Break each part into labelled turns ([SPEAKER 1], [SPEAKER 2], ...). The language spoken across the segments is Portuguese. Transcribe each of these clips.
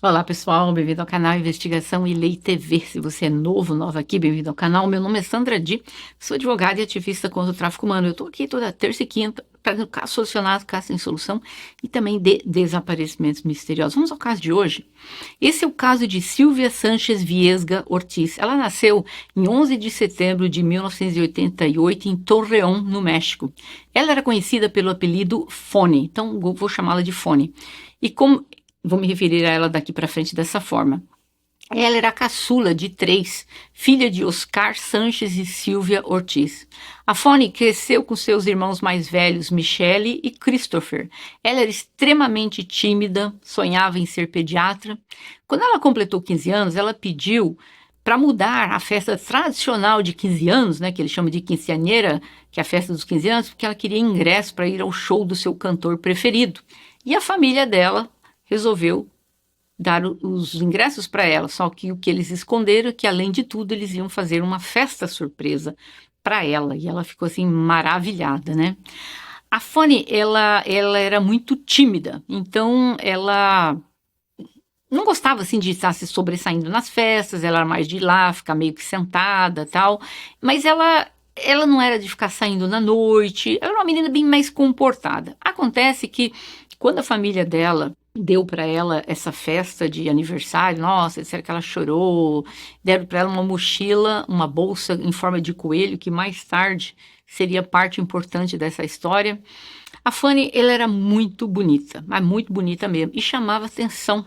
[SPEAKER 1] Olá pessoal, bem-vindo ao canal Investigação e Lei TV. Se você é nova aqui, bem-vindo ao canal. Meu nome é Sandra Di, sou advogada e ativista contra o tráfico humano. Eu estou aqui toda terça e quinta trazendo casos solucionados, casos sem solução e também de desaparecimentos misteriosos. Vamos ao caso de hoje. Esse é o caso de Silvia Sánchez Viesga Ortiz. Ela nasceu em 11 de setembro de 1988 em Torreón, no México. Ela era conhecida pelo apelido Fone, então vou chamá-la de Fone. E como vou me referir a ela daqui para frente dessa forma. Ela era a caçula de três, filha de Oscar Sanches e Silvia Ortiz. A Fone cresceu com seus irmãos mais velhos, Michele e Christopher. Ela era extremamente tímida, sonhava em ser pediatra. Quando ela completou 15 anos, ela pediu para mudar a festa tradicional de 15 anos, né, que eles chamam de quinceañera, que é a festa dos 15 anos, porque ela queria ingresso para ir ao show do seu cantor preferido. E a família dela resolveu dar os ingressos para ela, só que o que eles esconderam é que, além de tudo, eles iam fazer uma festa surpresa para ela, e ela ficou assim maravilhada, né? A Fanny, ela era muito tímida, então ela não gostava assim de estar se sobressaindo nas festas, ela era mais de ir lá, ficar meio que sentada, tal, mas ela não era de ficar saindo na noite, ela era uma menina bem mais comportada. Acontece que quando a família dela deu para ela essa festa de aniversário, nossa, disseram que ela chorou, deram para ela uma mochila, uma bolsa em forma de coelho, que mais tarde seria parte importante dessa história. A Fanny, ela era muito bonita, mas muito bonita mesmo, e chamava atenção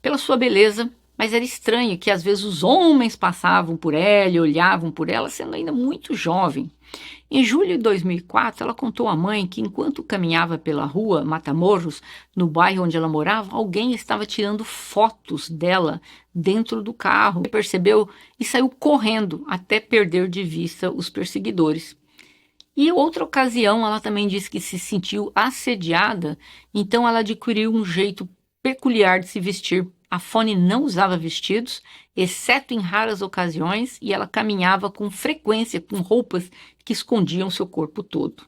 [SPEAKER 1] pela sua beleza, mas era estranho que às vezes os homens passavam por ela e olhavam por ela, sendo ainda muito jovem. Em julho de 2004, ela contou à mãe que enquanto caminhava pela rua Matamoros, no bairro onde ela morava, alguém estava tirando fotos dela dentro do carro. Percebeu e saiu correndo até perder de vista os perseguidores. E outra ocasião, ela também disse que se sentiu assediada, então ela adquiriu um jeito peculiar de se vestir. A Fone não usava vestidos, exceto em raras ocasiões, e ela caminhava com frequência com roupas que escondiam seu corpo todo.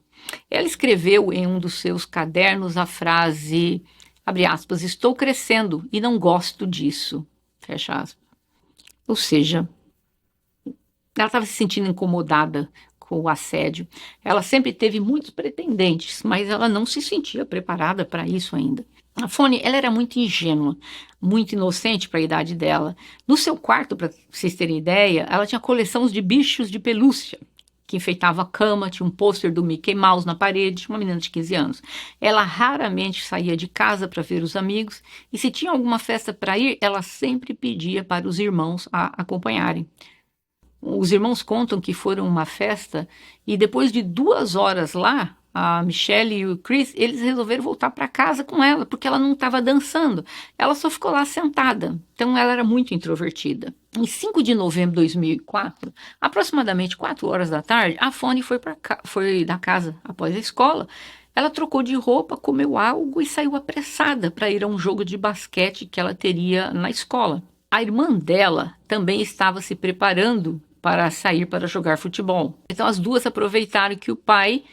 [SPEAKER 1] Ela escreveu em um dos seus cadernos a frase, abre aspas, estou crescendo e não gosto disso, fecha aspas. Ou seja, ela estava se sentindo incomodada com o assédio. Ela sempre teve muitos pretendentes, mas ela não se sentia preparada para isso ainda. A Fone, ela era muito ingênua, muito inocente para a idade dela. No seu quarto, para vocês terem ideia, ela tinha coleções de bichos de pelúcia, que enfeitava a cama, tinha um pôster do Mickey Mouse na parede, uma menina de 15 anos. Ela raramente saía de casa para ver os amigos, e se tinha alguma festa para ir, ela sempre pedia para os irmãos a acompanharem. Os irmãos contam que foram uma festa e depois de 2 horas lá, a Michelle e o Chris, eles resolveram voltar para casa com ela, porque ela não estava dançando. Ela só ficou lá sentada. Então ela era muito introvertida. Em 5 de novembro de 2004, aproximadamente 4 horas da tarde, a Fone foi da casa após a escola. Ela trocou de roupa, comeu algo e saiu apressada para ir a um jogo de basquete que ela teria na escola. A irmã dela também estava se preparando para sair para jogar futebol. Então as duas aproveitaram que o pai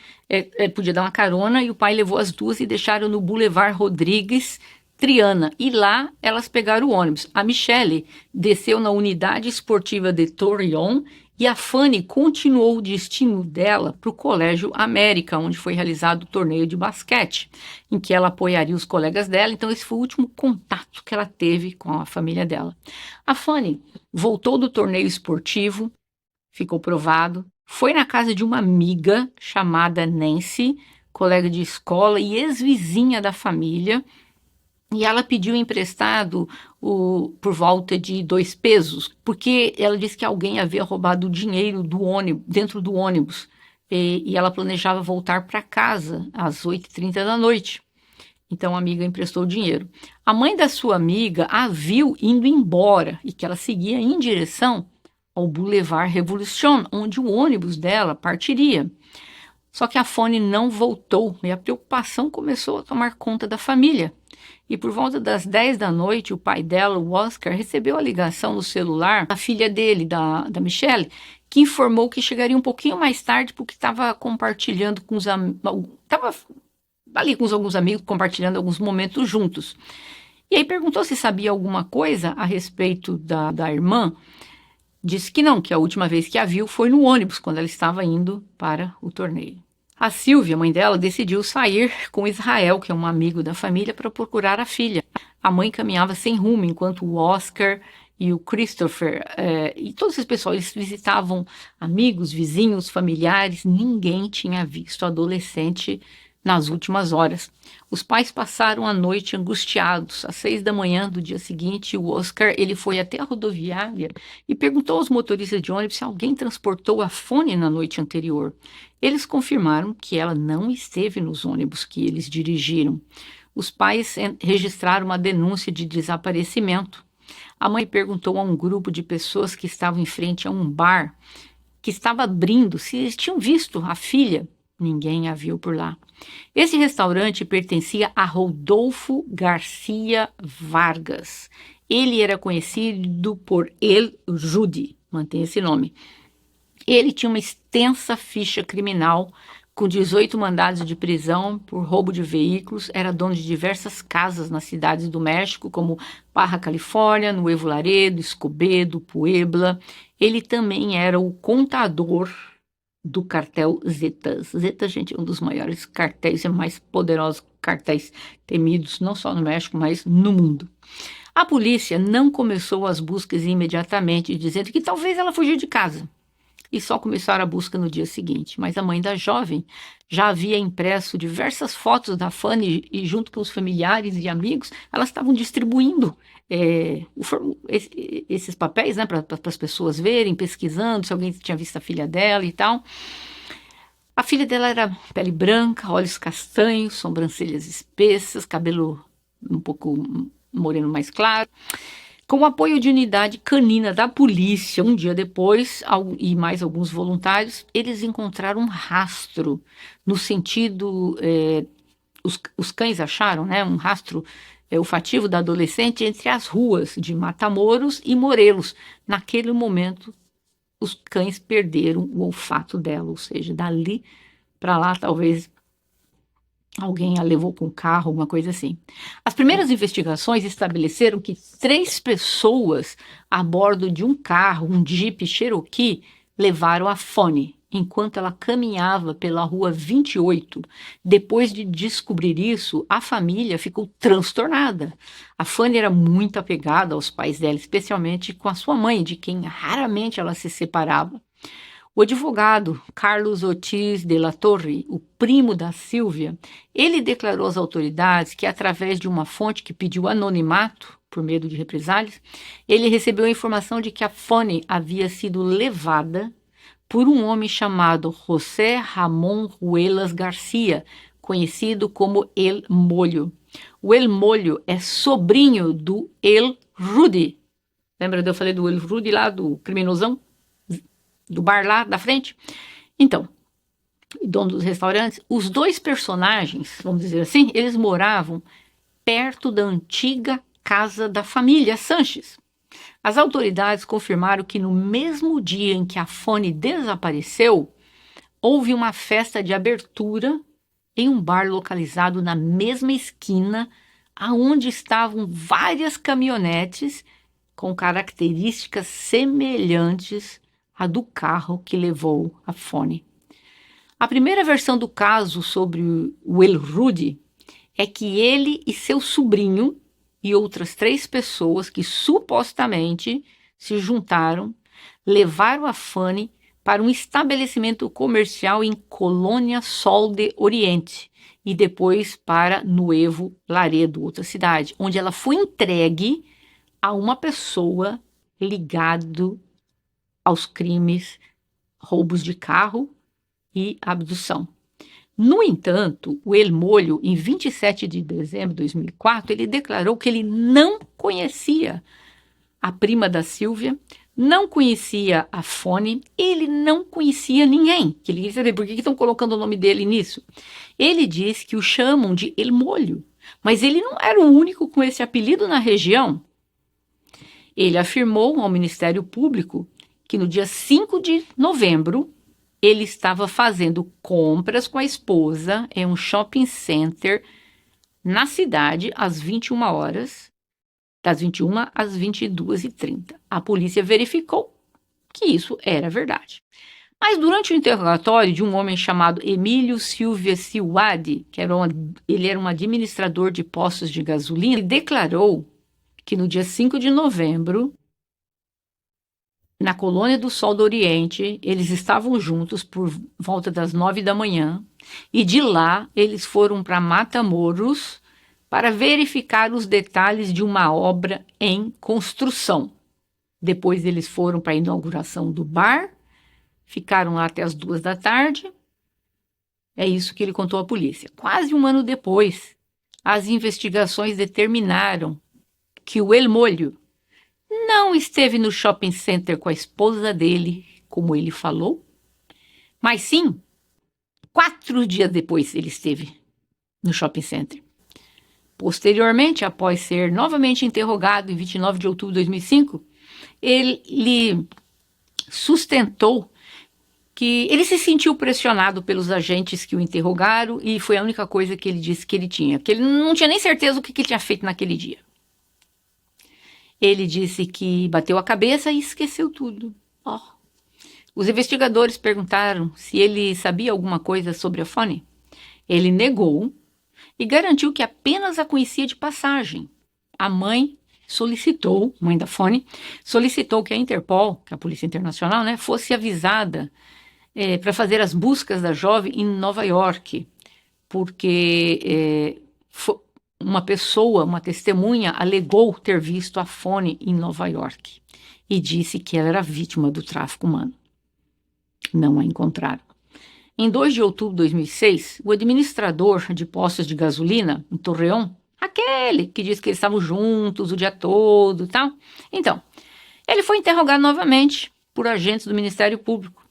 [SPEAKER 1] podia dar uma carona e o pai levou as duas e deixaram no Boulevard Rodrigues Triana. E lá elas pegaram o ônibus. A Michelle desceu na unidade esportiva de Torreón e a Fanny continuou o destino dela para o Colégio América, onde foi realizado o torneio de basquete, em que ela apoiaria os colegas dela. Então esse foi o último contato que ela teve com a família dela. A Fanny voltou do torneio esportivo, ficou provado, foi na casa de uma amiga chamada Nancy, colega de escola e ex-vizinha da família, e ela pediu emprestado por volta de 2 pesos, porque ela disse que alguém havia roubado o dinheiro do ônibus, dentro do ônibus, e ela planejava voltar para casa às 8h30 da noite. Então a amiga emprestou o dinheiro. A mãe da sua amiga a viu indo embora e que ela seguia em direção ao Boulevard Revolution, onde o ônibus dela partiria. Só que a Fone não voltou e a preocupação começou a tomar conta da família. E por volta das 10 da noite, o pai dela, o Oscar, recebeu a ligação no celular da filha dele, da Michelle, que informou que chegaria um pouquinho mais tarde porque estava compartilhando com os amigos, estava ali com alguns amigos, compartilhando alguns momentos juntos. E aí perguntou se sabia alguma coisa a respeito da irmã. Disse que não, que a última vez que a viu foi no ônibus, quando ela estava indo para o torneio. A Silvia, mãe dela, decidiu sair com Israel, que é um amigo da família, para procurar a filha. A mãe caminhava sem rumo, enquanto o Oscar e o Christopher e todos esses pessoal, eles visitavam amigos, vizinhos, familiares. Ninguém tinha visto a adolescente nas últimas horas. Os pais passaram a noite angustiados. Às 6 da manhã do dia seguinte, o Oscar ele foi até a rodoviária e perguntou aos motoristas de ônibus se alguém transportou a Fone na noite anterior. Eles confirmaram que ela não esteve nos ônibus que eles dirigiram. Os pais registraram uma denúncia de desaparecimento. A mãe perguntou a um grupo de pessoas que estavam em frente a um bar que estava abrindo se eles tinham visto a filha. Ninguém a viu por lá. Esse restaurante pertencia a Rodolfo Garcia Vargas. Ele era conhecido por El Rudy, mantém esse nome. Ele tinha uma extensa ficha criminal, com 18 mandados de prisão por roubo de veículos, era dono de diversas casas nas cidades do México, como Baja Califórnia, Nuevo Laredo, Escobedo, Puebla. Ele também era o contador do cartel Zetas. Zetas, gente, é um dos maiores cartéis e mais poderosos cartéis temidos, não só no México, mas no mundo. A polícia não começou as buscas imediatamente, dizendo que talvez ela fugiu de casa. E só começaram a busca no dia seguinte. Mas a mãe da jovem já havia impresso diversas fotos da Fanny e junto com os familiares e amigos, elas estavam distribuindo esses papéis, né, para as pessoas verem, pesquisando se alguém tinha visto a filha dela e tal. A filha dela era pele branca, olhos castanhos, sobrancelhas espessas, cabelo um pouco moreno mais claro. Com o apoio de unidade canina da polícia, um dia depois, e mais alguns voluntários, eles encontraram um rastro, no sentido, os cães acharam, né, um rastro olfativo da adolescente entre as ruas de Matamoros e Morelos. Naquele momento, os cães perderam o olfato dela, ou seja, dali para lá, talvez alguém a levou com o carro, alguma coisa assim. As primeiras investigações estabeleceram que 3 pessoas a bordo de um carro, um Jeep Cherokee, levaram a Fanny, enquanto ela caminhava pela rua 28. Depois de descobrir isso, a família ficou transtornada. A Fanny era muito apegada aos pais dela, especialmente com a sua mãe, de quem raramente ela se separava. O advogado Carlos Ortiz de la Torre, o primo da Silvia, ele declarou às autoridades que, através de uma fonte que pediu anonimato, por medo de represálias, ele recebeu a informação de que a Fanny havia sido levada por um homem chamado José Ramón Ruelas Garcia, conhecido como El Molho. O El Molho é sobrinho do El Rudy. Lembra que eu falei do El Rudy lá, do criminosão? Do bar lá da frente? Então, dono dos restaurantes, os 2 personagens, vamos dizer assim, eles moravam perto da antiga casa da família Sanches. As autoridades confirmaram que no mesmo dia em que a Fanny desapareceu, houve uma festa de abertura em um bar localizado na mesma esquina, aonde estavam várias caminhonetes com características semelhantes a do carro que levou a Fanny. A primeira versão do caso sobre o El Rudy é que ele e seu sobrinho e outras 3 pessoas que supostamente se juntaram, levaram a Fanny para um estabelecimento comercial em Colônia Sol de Oriente e depois para Nuevo Laredo, outra cidade, onde ela foi entregue a uma pessoa ligado aos crimes, roubos de carro e abdução. No entanto, o El Molho, em 27 de dezembro de 2004, ele declarou que ele não conhecia a prima da Silvia, não conhecia a Fanny, ele não conhecia ninguém. Que ele queria saber por que estão colocando o nome dele nisso. Ele diz que o chamam de El Molho, mas ele não era o único com esse apelido na região. Ele afirmou ao Ministério Público que no dia 5 de novembro, ele estava fazendo compras com a esposa em um shopping center na cidade às 21 horas das 21 às 22h30. A polícia verificou que isso era verdade. Mas durante o interrogatório de um homem chamado Emílio Silvia Silwadi, ele era um administrador de postos de gasolina, ele declarou que no dia 5 de novembro, na Colônia do Sol do Oriente, eles estavam juntos por volta das 9 da manhã, e de lá eles foram para Matamoros para verificar os detalhes de uma obra em construção. Depois eles foram para a inauguração do bar, ficaram lá até as 2 da tarde. É isso que ele contou à polícia. Quase um ano depois, as investigações determinaram que o El Molho não esteve no shopping center com a esposa dele, como ele falou, mas sim, 4 dias depois ele esteve no shopping center. Posteriormente, após ser novamente interrogado em 29 de outubro de 2005, ele sustentou que ele se sentiu pressionado pelos agentes que o interrogaram e foi a única coisa que ele disse que ele tinha, que ele não tinha nem certeza o que ele tinha feito naquele dia. Ele disse que bateu a cabeça e esqueceu tudo. Os investigadores perguntaram se ele sabia alguma coisa sobre a Fonny. Ele negou e garantiu que apenas a conhecia de passagem. A mãe da Fonny, solicitou que a Interpol, que é a Polícia Internacional, fosse avisada para fazer as buscas da jovem em Nova York, porque uma testemunha, alegou ter visto a Fonny em Nova York e disse que ela era vítima do tráfico humano. Não a encontraram. Em 2 de outubro de 2006, o administrador de postos de gasolina em Torreón, aquele que disse que eles estavam juntos o dia todo e tal, então, ele foi interrogado novamente por agentes do Ministério Público.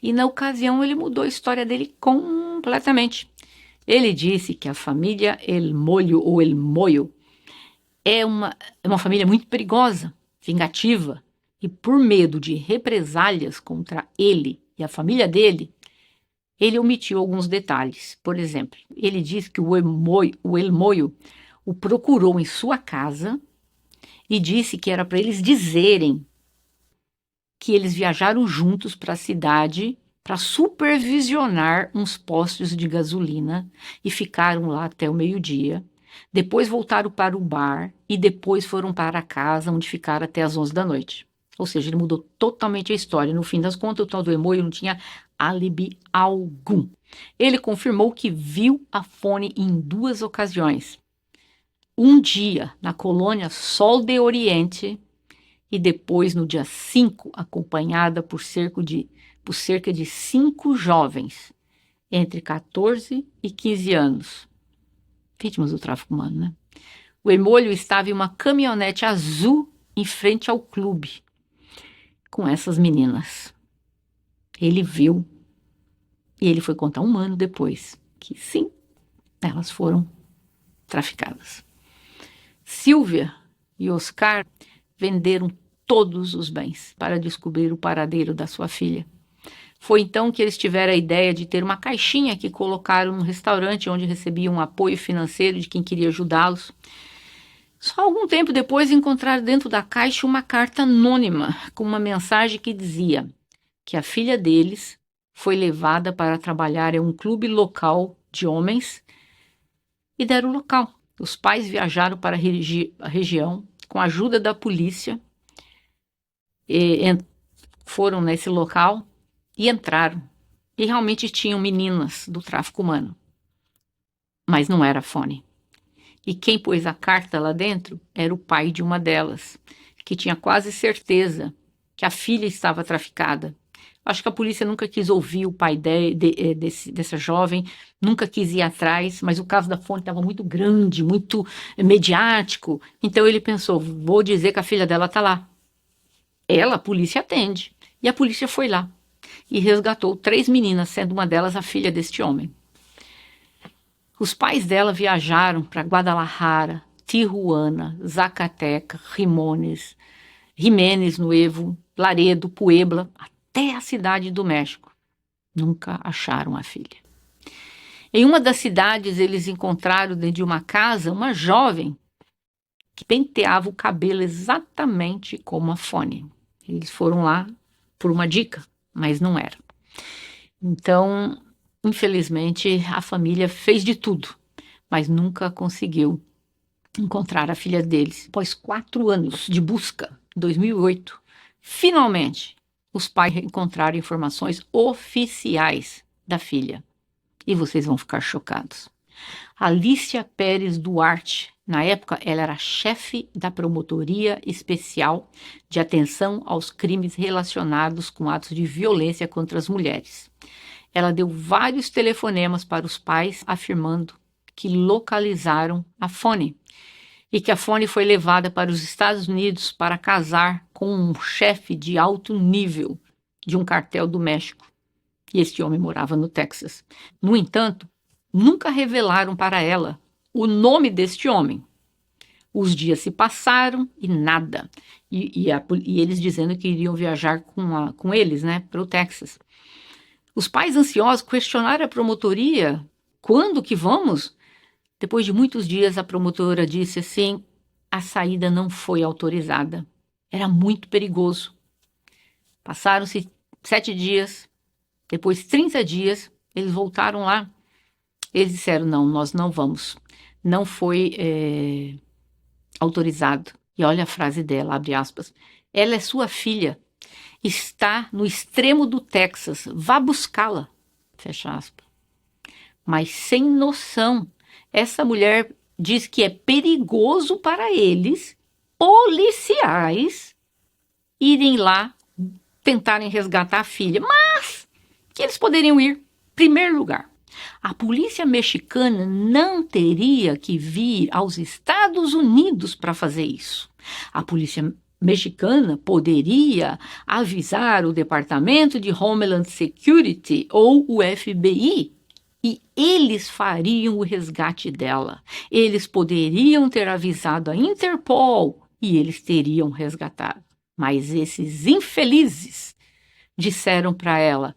[SPEAKER 1] E na ocasião ele mudou a história dele completamente. Ele disse que a família El Molho ou El Moyo é uma família muito perigosa, vingativa, e por medo de represálias contra ele e a família dele, ele omitiu alguns detalhes. Por exemplo, ele disse que o El Moyo o procurou em sua casa e disse que era para eles dizerem que eles viajaram juntos para a cidade para supervisionar uns postos de gasolina e ficaram lá até o meio-dia. Depois voltaram para o bar e depois foram para a casa, onde ficaram até as 11 da noite. Ou seja, ele mudou totalmente a história. No fim das contas, o tal do El Moyo não tinha álibi algum. Ele confirmou que viu a Fonny em 2 ocasiões. Um dia na colônia Sol de Oriente e depois no dia 5, acompanhada por cerca de 5 jovens, entre 14 e 15 anos. Vítimas do tráfico humano, né? O El Molho estava em uma caminhonete azul em frente ao clube, com essas meninas. Ele viu, e ele foi contar um ano depois, que sim, elas foram traficadas. Silvia e Oscar venderam todos os bens para descobrir o paradeiro da sua filha. Foi então que eles tiveram a ideia de ter uma caixinha que colocaram no restaurante onde recebiam apoio financeiro de quem queria ajudá-los. Só algum tempo depois encontraram dentro da caixa uma carta anônima com uma mensagem que dizia que a filha deles foi levada para trabalhar em um clube local de homens e deram o local. Os pais viajaram para a região com a ajuda da polícia, foram nesse local e entraram. E realmente tinham meninas do tráfico humano. Mas não era a Fonny. E quem pôs a carta lá dentro era o pai de uma delas, que tinha quase certeza que a filha estava traficada. Acho que a polícia nunca quis ouvir o pai dessa jovem, nunca quis ir atrás, mas o caso da Fonny estava muito grande, muito mediático. Então ele pensou, vou dizer que a filha dela está lá. A polícia atende. E a polícia foi lá e resgatou 3 meninas, sendo uma delas a filha deste homem. Os pais dela viajaram para Guadalajara, Tijuana, Zacatecas, Jiménez Nuevo, Laredo, Puebla, até a cidade do México. Nunca acharam a filha. Em uma das cidades, eles encontraram dentro de uma casa uma jovem que penteava o cabelo exatamente como a Fonny. Eles foram lá por uma dica, mas não era. Então, infelizmente, a família fez de tudo, mas nunca conseguiu encontrar a filha deles. Após 4 anos de busca, em 2008, finalmente, os pais encontraram informações oficiais da filha. E vocês vão ficar chocados. Alicia Pérez Duarte, na época, ela era chefe da Promotoria Especial de Atenção aos Crimes Relacionados com Atos de Violência contra as Mulheres. Ela deu vários telefonemas para os pais afirmando que localizaram a Fonny e que a Fonny foi levada para os Estados Unidos para casar com um chefe de alto nível de um cartel do México. E este homem morava no Texas. No entanto, nunca revelaram para ela o nome deste homem. Os dias se passaram e nada. E eles dizendo que iriam viajar com eles, né, para o Texas. Os pais ansiosos questionaram a promotoria. Quando que vamos? Depois de muitos dias, a promotora disse assim, a saída não foi autorizada. Era muito perigoso. Passaram-se 7 dias, depois 30 dias, eles voltaram lá. Eles disseram, não, nós não vamos. Não foi autorizado. E olha a frase dela, abre aspas. Ela é sua filha. Está no extremo do Texas. Vá buscá-la. Fecha aspas. Mas sem noção. Essa mulher diz que é perigoso para eles, policiais, irem lá tentarem resgatar a filha. Mas que eles poderiam ir. Primeiro lugar, a polícia mexicana não teria que vir aos Estados Unidos para fazer isso. A polícia mexicana poderia avisar o Departamento de Homeland Security ou o FBI e eles fariam o resgate dela. Eles poderiam ter avisado a Interpol e eles teriam resgatado. Mas esses infelizes disseram para ela,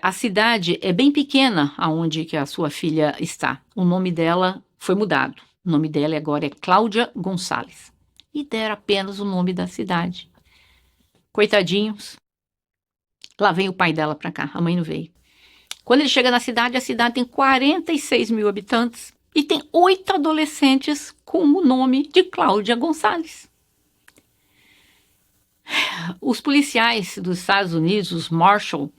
[SPEAKER 1] a cidade é bem pequena aonde que a sua filha está. O nome dela foi mudado. O nome dela agora é Cláudia Gonçalves. E deram apenas o nome da cidade. Coitadinhos. Lá vem o pai dela para cá, a mãe não veio. Quando ele chega na cidade, a cidade tem 46 mil habitantes e tem 8 adolescentes com o nome de Cláudia Gonçalves. Os policiais dos Estados Unidos, os Marshall,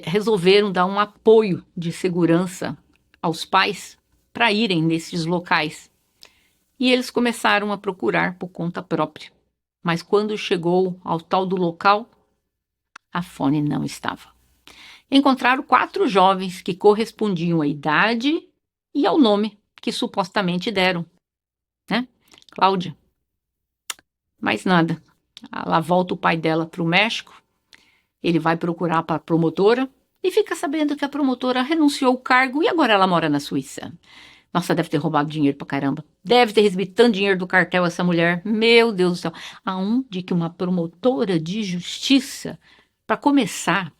[SPEAKER 1] resolveram dar um apoio de segurança aos pais para irem nesses locais. E eles começaram a procurar por conta própria. Mas quando chegou ao tal do local, a Fonny não estava. Encontraram 4 jovens que correspondiam à idade e ao nome que supostamente deram, né? Cláudia. Mais nada. Lá volta o pai dela para o México, ele vai procurar para a promotora e fica sabendo que a promotora renunciou ao cargo e agora ela mora na Suíça. Nossa, deve ter roubado dinheiro pra caramba. Deve ter recebido tanto dinheiro do cartel essa mulher. Meu Deus do céu. Aonde que uma promotora de justiça, para começar,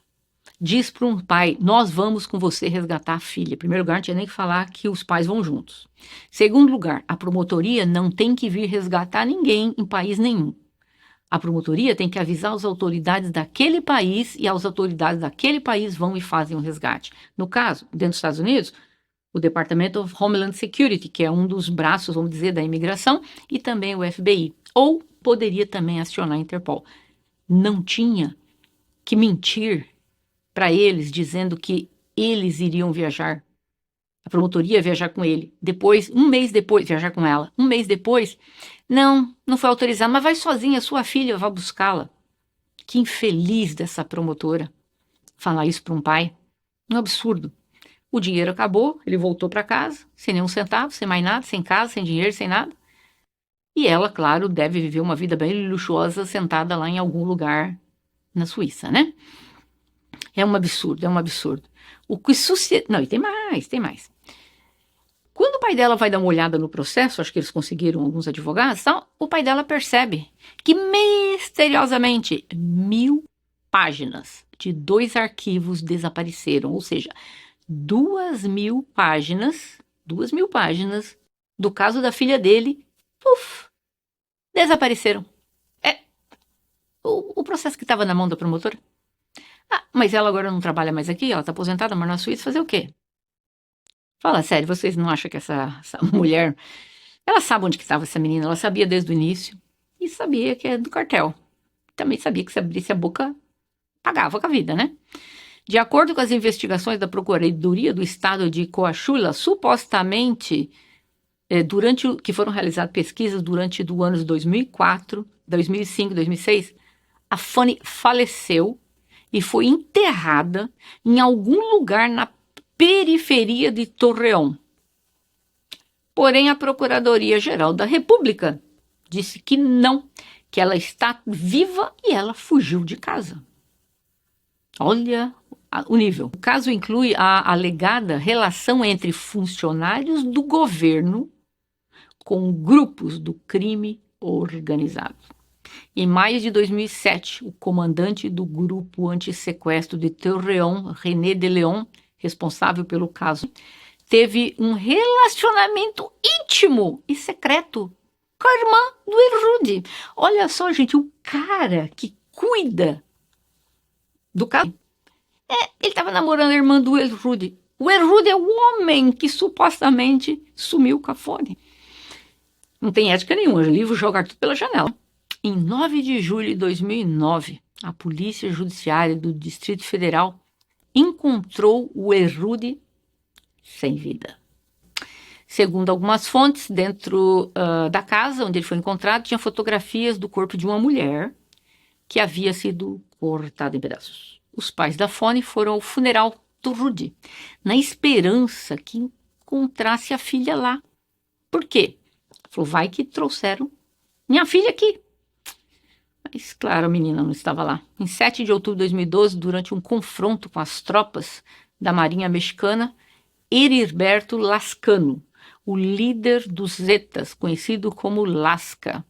[SPEAKER 1] diz para um pai, nós vamos com você resgatar a filha. Em primeiro lugar, não tinha nem que falar que os pais vão juntos. Segundo lugar, a promotoria não tem que vir resgatar ninguém em país nenhum. A promotoria tem que avisar as autoridades daquele país e as autoridades daquele país vão e fazem o resgate. No caso, dentro dos Estados Unidos, o Departamento of Homeland Security, que é um dos braços, vamos dizer, da imigração, e também o FBI. Ou poderia também acionar a Interpol. Não tinha que mentir para eles, dizendo que eles iriam viajar. A promotoria ia viajar com ele. Depois, um mês depois, viajar com ela. Um mês depois, não foi autorizado, mas vai sozinha, sua filha vai buscá-la. Que infeliz dessa promotora falar isso para um pai. Um absurdo. O dinheiro acabou, ele voltou para casa, sem nenhum centavo, sem mais nada, sem casa, sem dinheiro, sem nada. E ela, claro, deve viver uma vida bem luxuosa, sentada lá em algum lugar na Suíça, né? É um absurdo, é um absurdo. O que sucede... Não, e tem mais. Quando o pai dela vai dar uma olhada no processo, acho que eles conseguiram alguns advogados, então, o pai dela percebe que misteriosamente 1000 páginas de 2 arquivos desapareceram, ou seja, 2000 páginas do caso da filha dele, puf, desapareceram. É o processo que estava na mão da promotora. Ah, mas ela agora não trabalha mais aqui, ela está aposentada, mas na Suíça, fazer o quê? Fala sério, vocês não acham que essa mulher, ela sabe onde que estava essa menina, ela sabia desde o início, e sabia que é do cartel. Também sabia que se abrisse a boca, pagava com a vida, né? De acordo com as investigações da Procuradoria do Estado de Coahuila, supostamente, que foram realizadas pesquisas durante os anos 2004, 2005, 2006, a Fanny faleceu e foi enterrada em algum lugar na periferia de Torreón. Porém, a Procuradoria-Geral da República disse que não, que ela está viva e ela fugiu de casa. Olha o nível. O caso inclui a alegada relação entre funcionários do governo com grupos do crime organizado. Em maio de 2007, o comandante do grupo antissequestro de Torreón, René de León, responsável pelo caso, teve um relacionamento íntimo e secreto com a irmã do Elrude. Olha só, gente, o cara que cuida do caso, ele estava namorando a irmã do Elrude. O Elrude é o homem que supostamente sumiu com a Fanny. Não tem ética nenhuma, livro jogar tudo pela janela. Em 9 de julho de 2009, a Polícia Judiciária do Distrito Federal encontrou o Elrude sem vida. Segundo algumas fontes, dentro da casa onde ele foi encontrado, tinha fotografias do corpo de uma mulher que havia sido cortada em pedaços. Os pais da Fanny foram ao funeral do Rudy, na esperança que encontrasse a filha lá. Por quê? Falou, vai que trouxeram minha filha aqui. Mas, claro, a menina não estava lá. Em 7 de outubro de 2012, durante um confronto com as tropas da Marinha Mexicana, Heriberto Lascano, o líder dos Zetas, conhecido como Lasca,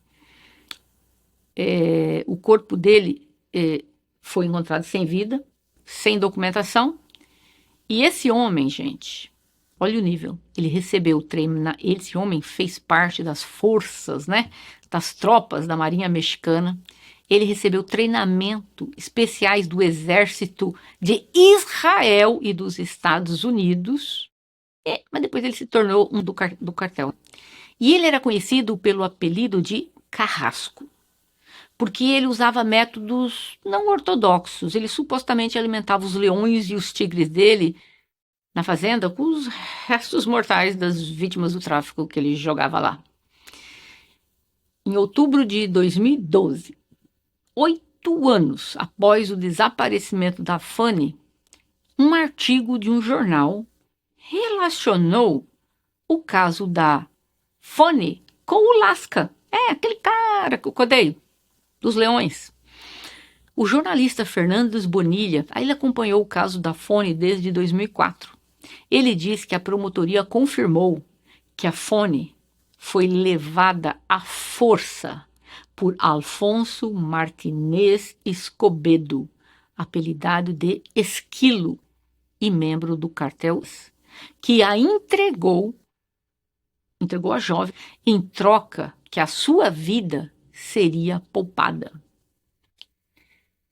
[SPEAKER 1] o corpo dele foi encontrado sem vida, sem documentação. E esse homem, gente, olha o nível. Ele recebeu treino. Esse homem fez parte das forças, né? Das tropas da Marinha Mexicana. Ele recebeu treinamento especiais do Exército de Israel e dos Estados Unidos. Mas depois ele se tornou um do cartel. E ele era conhecido pelo apelido de Carrasco, porque ele usava métodos não ortodoxos. Ele supostamente alimentava os leões e os tigres dele na fazenda com os restos mortais das vítimas do tráfico que ele jogava lá. Em outubro de 2012, 8 anos após o desaparecimento da Fanny, um artigo de um jornal relacionou o caso da Fanny com o Lasca. Aquele cara que eu contei, dos leões. O jornalista Fernandes Bonilha, ele acompanhou o caso da Fanny desde 2004. Ele diz que a promotoria confirmou que a Fanny foi levada à força por Alfonso Martinez Escobedo, apelidado de Esquilo e membro do cartel, que a entregou a jovem em troca que a sua vida seria poupada.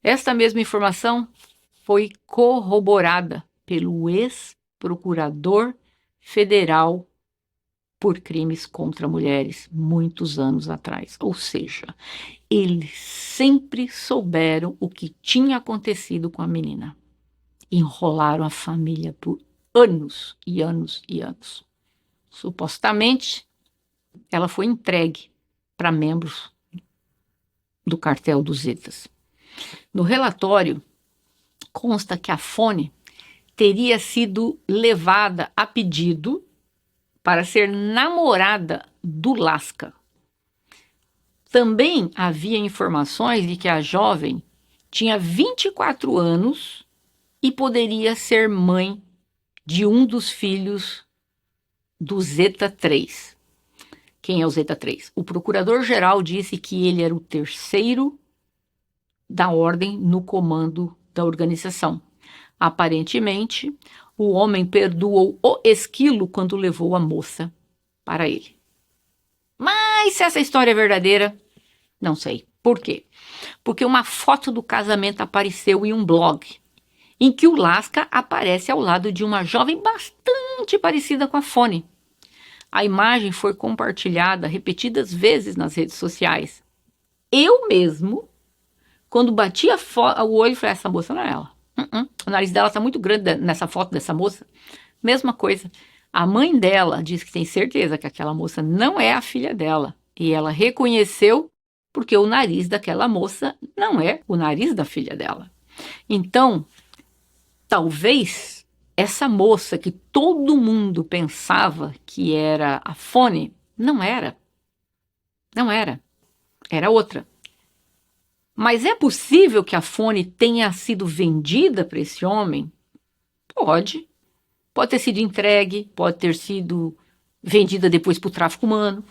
[SPEAKER 1] Esta mesma informação foi corroborada pelo ex-procurador federal por crimes contra mulheres muitos anos atrás. Ou seja, eles sempre souberam o que tinha acontecido com a menina. Enrolaram a família por anos e anos e anos. Supostamente, ela foi entregue para membros do cartel dos Zetas. No relatório, consta que a Fanny teria sido levada a pedido para ser namorada do Lasca. Também havia informações de que a jovem tinha 24 anos e poderia ser mãe de um dos filhos do Zeta 3. Quem é o Zeta 3? O procurador-geral disse que ele era o terceiro da ordem no comando da organização. Aparentemente, o homem perdoou o Esquilo quando levou a moça para ele. Mas se essa história é verdadeira, não sei. Por quê? Porque uma foto do casamento apareceu em um blog, em que o Lasca aparece ao lado de uma jovem bastante parecida com a Fone. A imagem foi compartilhada repetidas vezes nas redes sociais. Eu mesmo, quando bati o olho, falei, essa moça não é ela. O nariz dela está muito grande nessa foto dessa moça. Mesma coisa. A mãe dela diz que tem certeza que aquela moça não é a filha dela. E ela reconheceu porque o nariz daquela moça não é o nariz da filha dela. Então, talvez essa moça que todo mundo pensava que era a Fone, não era. Não era. Era outra. Mas é possível que a Fone tenha sido vendida para esse homem? Pode. Pode ter sido entregue, pode ter sido vendida depois para o tráfico humano.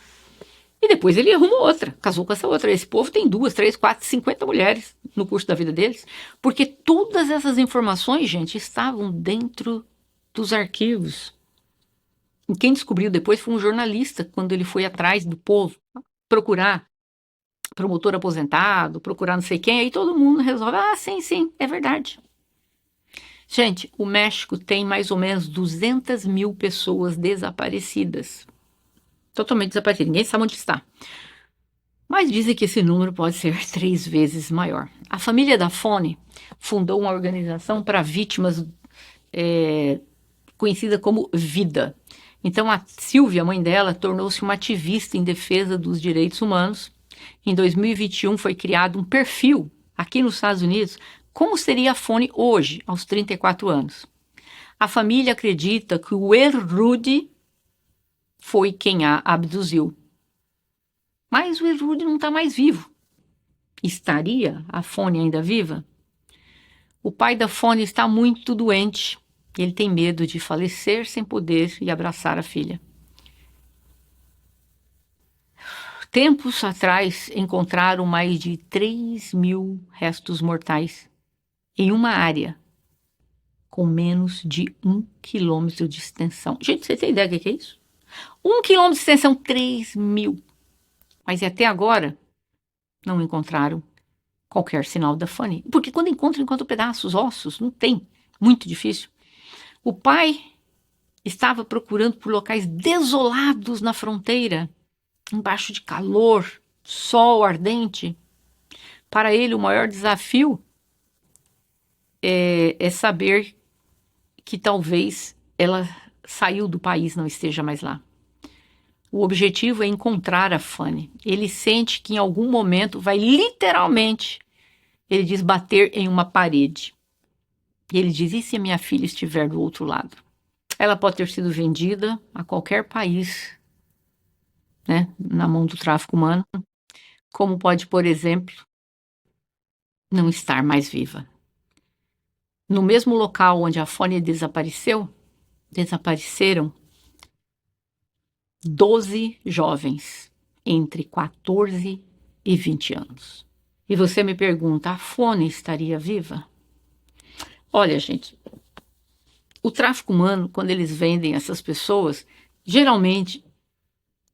[SPEAKER 1] E depois ele arrumou outra, casou com essa outra. Esse povo tem 2, 3, 4, 50 mulheres no curso da vida deles. Porque todas essas informações, gente, estavam dentro dos arquivos. E quem descobriu depois foi um jornalista, quando ele foi atrás do povo, procurar promotor aposentado, procurar não sei quem, aí todo mundo resolve, sim, é verdade. Gente, o México tem mais ou menos 200 mil pessoas desaparecidas. Totalmente desaparecidas, ninguém sabe onde está. Mas dizem que esse número pode ser 3 vezes maior. A família da Fone fundou uma organização para vítimas conhecida como Vida. Então a Silvia, mãe dela, tornou-se uma ativista em defesa dos direitos humanos. Em 2021 foi criado um perfil aqui nos Estados Unidos, como seria a Fone hoje, aos 34 anos. A família acredita que o Rudy foi quem a abduziu. Mas o Rudy não está mais vivo. Estaria a Fone ainda viva? O pai da Fone está muito doente. Ele tem medo de falecer sem poder e abraçar a filha. Tempos atrás, encontraram mais de 3 mil restos mortais em uma área com menos de 1 quilômetro de extensão. Gente, você tem ideia do que é isso? 1 quilômetro de extensão, 3 mil. Mas até agora, não encontraram qualquer sinal da Fanny. Porque quando encontram pedaços, ossos, não tem. Muito difícil. O pai estava procurando por locais desolados na fronteira, embaixo de calor, sol ardente. Para ele, o maior desafio é saber que talvez ela saiu do país, não esteja mais lá. O objetivo é encontrar a Fanny. Ele sente que em algum momento vai literalmente, ele diz, bater em uma parede. E ele diz, e se a minha filha estiver do outro lado? Ela pode ter sido vendida a qualquer país, né, na mão do tráfico humano, como pode, por exemplo, não estar mais viva. No mesmo local onde a Fanny desapareceram 12 jovens entre 14 e 20 anos. E você me pergunta, a Fanny estaria viva? Olha, gente, o tráfico humano, quando eles vendem essas pessoas, geralmente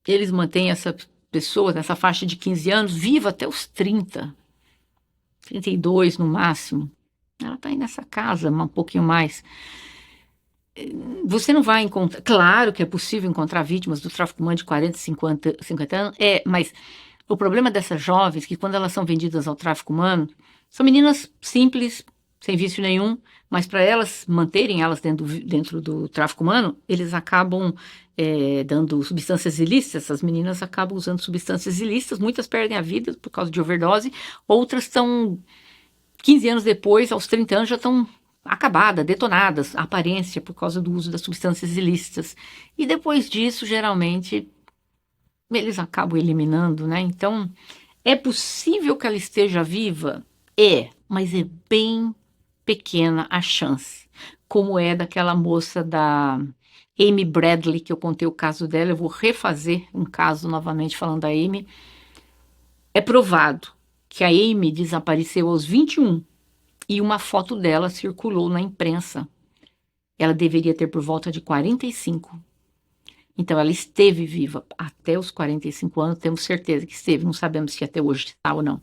[SPEAKER 1] eles mantêm essa pessoa nessa faixa de 15 anos viva até os 30, 32 no máximo. Ela está aí nessa casa, um pouquinho mais. Você não vai encontrar... Claro que é possível encontrar vítimas do tráfico humano de 40, 50 anos, mas o problema dessas jovens, que quando elas são vendidas ao tráfico humano, são meninas simples, sem vício nenhum, mas para elas manterem elas dentro do tráfico humano, eles acabam dando substâncias ilícitas. Essas meninas acabam usando substâncias ilícitas, muitas perdem a vida por causa de overdose, outras estão 15 anos depois, aos 30 anos, já estão acabadas, detonadas, a aparência por causa do uso das substâncias ilícitas. E depois disso, geralmente, eles acabam eliminando, né? Então, é possível que ela esteja viva? Mas é bem pequena a chance. Como é daquela moça da Amy Bradley, que eu contei o caso dela, eu vou refazer um caso novamente falando da Amy. É provado que a Amy desapareceu aos 21 e uma foto dela circulou na imprensa. Ela deveria ter por volta de 45. Então, ela esteve viva até os 45 anos, temos certeza que esteve, não sabemos se até hoje está ou não.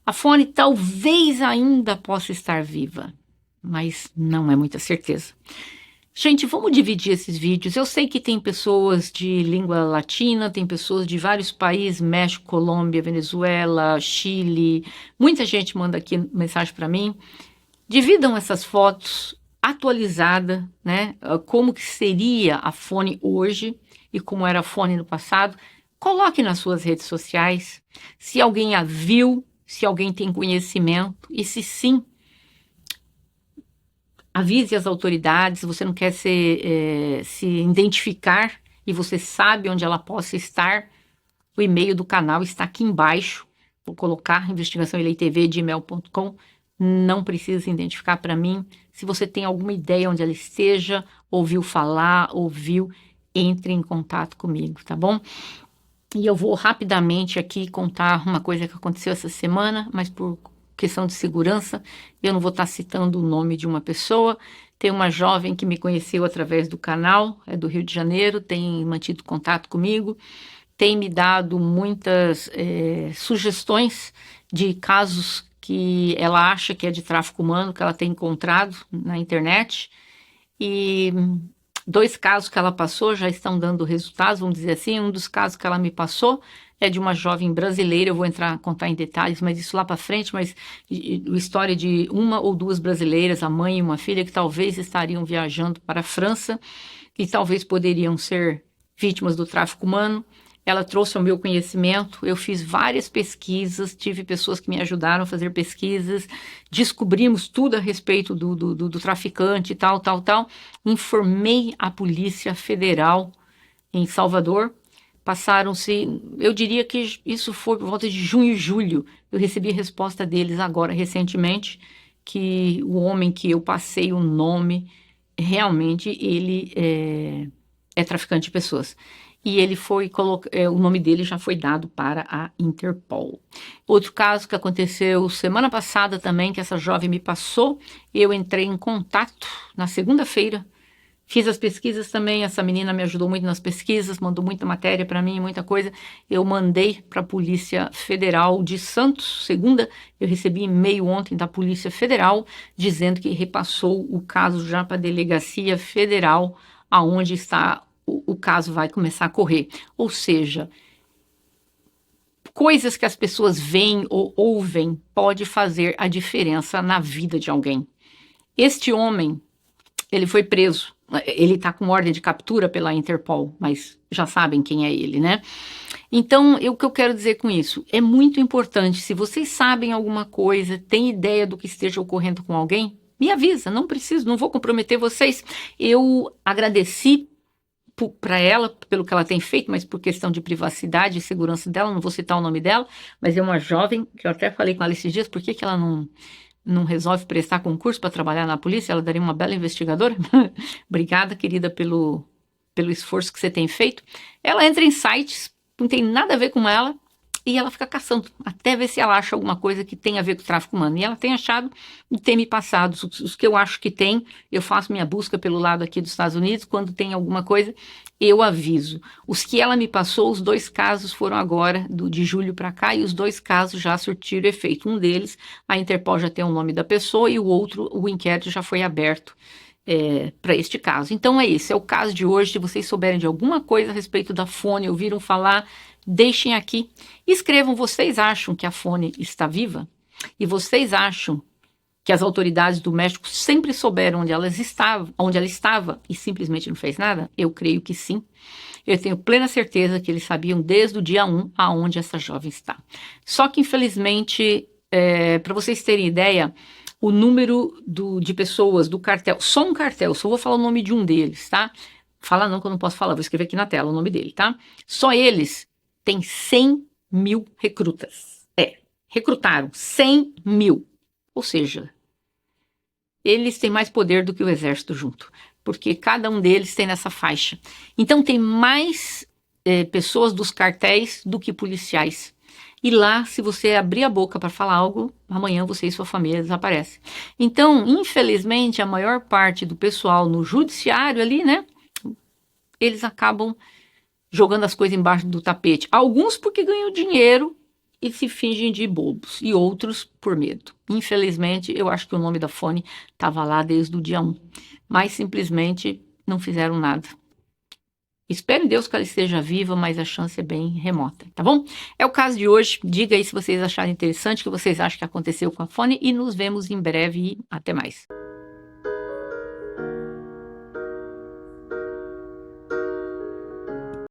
[SPEAKER 1] A Fone talvez ainda possa estar viva, mas não é muita certeza. Gente, vamos dividir esses vídeos. Eu sei que tem pessoas de língua latina, tem pessoas de vários países, México, Colômbia, Venezuela, Chile. Muita gente manda aqui mensagem para mim. Dividam essas fotos atualizada, né? Como que seria a Fone hoje e como era a Fone no passado. Coloque nas suas redes sociais. Se alguém a viu, se alguém tem conhecimento e se sim, avise as autoridades. Se você não quer se identificar e você sabe onde ela possa estar, o e-mail do canal está aqui embaixo. Vou colocar investigaçãoeleitv@gmail.com. Não precisa se identificar para mim. Se você tem alguma ideia onde ela esteja, ouviu falar, entre em contato comigo, tá bom? E eu vou rapidamente aqui contar uma coisa que aconteceu essa semana, mas por questão de segurança, eu não vou estar citando o nome de uma pessoa. Tem uma jovem que me conheceu através do canal, é do Rio de Janeiro, tem mantido contato comigo, tem me dado muitas sugestões de casos que ela acha que é de tráfico humano, que ela tem encontrado na internet. E 2 casos que ela passou já estão dando resultados, vamos dizer assim. Um dos casos que ela me passou é de uma jovem brasileira, eu vou contar em detalhes, mas isso lá para frente, mas a história de uma ou duas brasileiras, a mãe e uma filha, que talvez estariam viajando para a França e talvez poderiam ser vítimas do tráfico humano. Ela trouxe ao meu conhecimento, eu fiz várias pesquisas, tive pessoas que me ajudaram a fazer pesquisas, descobrimos tudo a respeito do traficante e tal. Informei a Polícia Federal em Salvador. Passaram-se, eu diria que isso foi por volta de junho e julho. Eu recebi a resposta deles agora, recentemente, que o homem que eu passei o nome, realmente ele é traficante de pessoas. E ele foi o nome dele já foi dado para a Interpol. Outro caso que aconteceu semana passada também, que essa jovem me passou, eu entrei em contato na segunda-feira, fiz as pesquisas também, essa menina me ajudou muito nas pesquisas, mandou muita matéria para mim, muita coisa. Eu mandei para a Polícia Federal de Santos, segunda, eu recebi e-mail ontem da Polícia Federal, dizendo que repassou o caso já para a Delegacia Federal, aonde está o caso vai começar a correr. Ou seja, coisas que as pessoas veem ou ouvem pode fazer a diferença na vida de alguém. Este homem, ele foi preso. Ele está com ordem de captura pela Interpol, mas já sabem quem é ele, né? Então, o que eu quero dizer com isso? É muito importante, se vocês sabem alguma coisa, têm ideia do que esteja ocorrendo com alguém, me avisa, não preciso, não vou comprometer vocês. Eu agradeci para ela, pelo que ela tem feito, mas por questão de privacidade e segurança dela, não vou citar o nome dela, mas é uma jovem, que eu até falei com ela esses dias, por que ela não resolve prestar concurso para trabalhar na polícia? Ela daria uma bela investigadora. Obrigada, querida, pelo esforço que você tem feito. Ela entra em sites, não tem nada a ver com ela, e ela fica caçando, até ver se ela acha alguma coisa que tem a ver com o tráfico humano. E ela tem achado e tem me passado. Os que eu acho que tem, eu faço minha busca pelo lado aqui dos Estados Unidos. Quando tem alguma coisa, eu aviso. Os que ela me passou, os 2 casos foram agora, de julho para cá, e os 2 casos já surtiram efeito. Um deles, a Interpol já tem o nome da pessoa, e o outro, o inquérito já foi aberto para este caso. Então é isso, é o caso de hoje. Se vocês souberem de alguma coisa a respeito da Fone, ouviram falar, deixem aqui. Escrevam, vocês acham que a Fone está viva? E vocês acham que as autoridades do México sempre souberam onde ela estava e simplesmente não fez nada? Eu creio que sim. Eu tenho plena certeza que eles sabiam desde o dia 1 aonde essa jovem está. Só que, infelizmente, para vocês terem ideia, o número de pessoas do cartel, só um cartel, só vou falar o nome de um deles, tá? Fala não, que eu não posso falar, vou escrever aqui na tela o nome dele, tá? Só eles têm 100 mil recrutas. Recrutaram 100 mil. Ou seja, eles têm mais poder do que o exército junto, porque cada um deles tem nessa faixa. Então tem mais pessoas dos cartéis do que policiais. E lá, se você abrir a boca para falar algo, amanhã você e sua família desaparecem. Então, infelizmente, a maior parte do pessoal no judiciário ali, né, eles acabam jogando as coisas embaixo do tapete. Alguns porque ganham dinheiro e se fingem de bobos, e outros por medo. Infelizmente, eu acho que o nome da Fone estava lá desde o dia 1, mas simplesmente não fizeram nada. Espero em Deus que ela esteja viva, mas a chance é bem remota, tá bom? É o caso de hoje. Diga aí se vocês acharem interessante o que vocês acham que aconteceu com a Fone e nos vemos em breve e até mais.